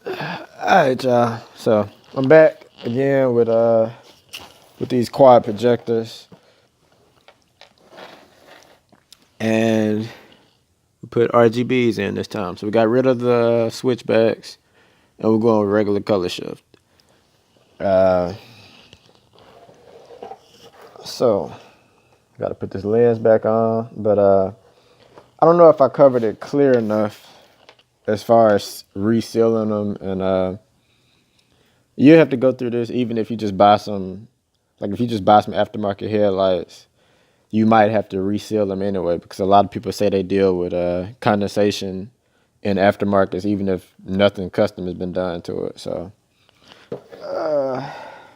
Alright, y'all. So I'm back again with these quad projectors, and we put RGBs in this time. So we got rid of the switchbacks, and we're going with regular color shift. Uh, so got to put this lens back on, but I don't know if I covered it clear enough as far as resealing them, and you have to go through this even if you just buy some, like if you just buy some aftermarket headlights. You might have to reseal them anyway because a lot of people say they deal with condensation in aftermarkets even if nothing custom has been done to it. So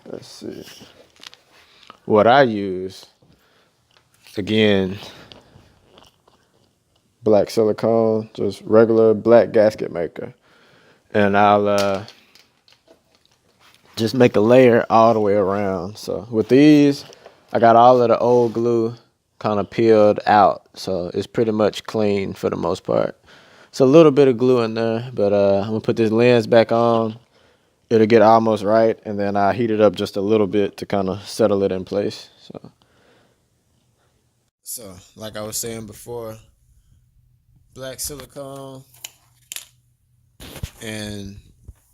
let's see. What I use, again, black silicone, just regular black gasket maker. And I'll just make a layer all the way around. So with these, I got all of the old glue kind of peeled out. So it's pretty much clean for the most part. So a little bit of glue in there, but I'm gonna put this lens back on. It'll get almost right, and then I heat it up just a little bit to kind of settle it in place. So like I was saying before, black silicone, and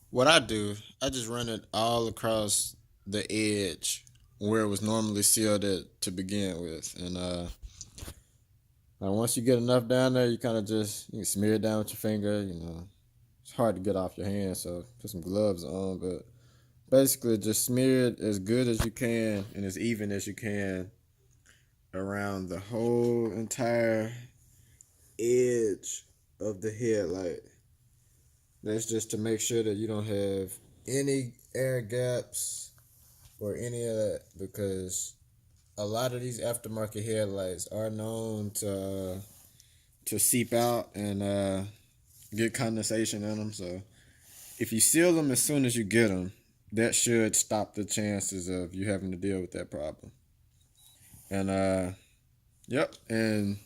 what I do, I just run it all across the edge where it was normally sealed at to begin with, and once you get enough down there, you kind of just you can smear it down with your finger. It's hard to get off your hand, so put some gloves on. But basically, just smear it as good as you can and as even as you can around the whole entire edge of the headlight. That's just to make sure that you don't have any air gaps or any of that, because a lot of these aftermarket headlights are known to seep out and get condensation in them. So if you seal them as soon as you get them, that should stop the chances of you having to deal with that problem. And yep, and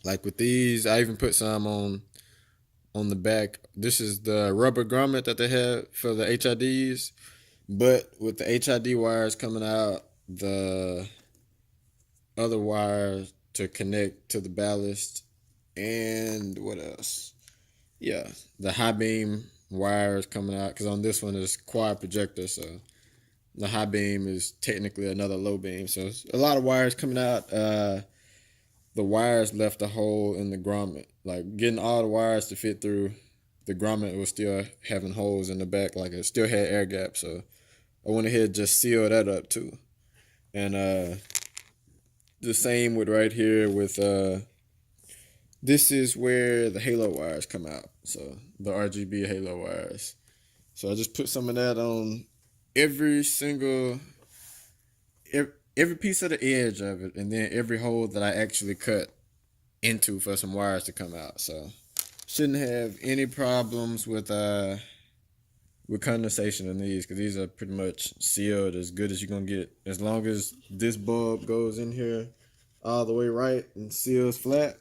like with these, I even put some on the back. This is the rubber grommet that they have for the HIDs, but with the HID wires coming out, the other wires to connect to the ballast, and what else? Yeah, the high beam wires coming out, because on this one is quad projector, so the high beam is technically another low beam. So it's a lot of wires coming out. The wires left a hole in the grommet. Like getting all the wires to fit through the grommet was still having holes in the back. Like it still had air gaps. So I went ahead and just sealed that up too. And the same with right here with this is where the halo wires come out. So the RGB halo wires. So I just put some of that on every single every piece of the edge of it, and then every hole that I actually cut into for some wires to come out. So shouldn't have any problems with condensation in these, because these are pretty much sealed as good as you're gonna get. As long as this bulb goes in here all the way right and seals flat,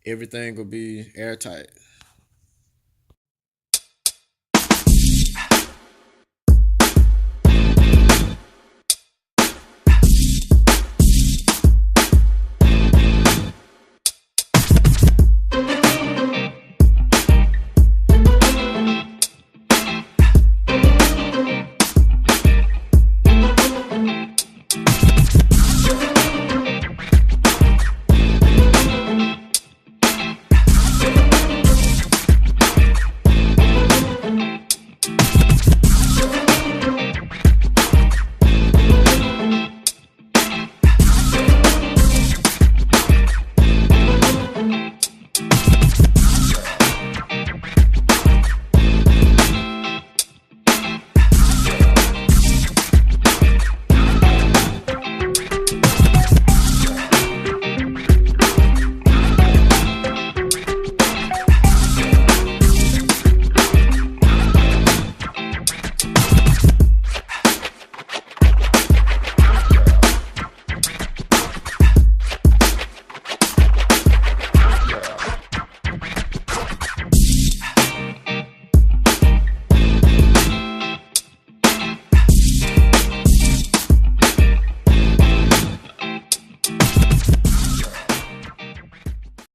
everything will be airtight.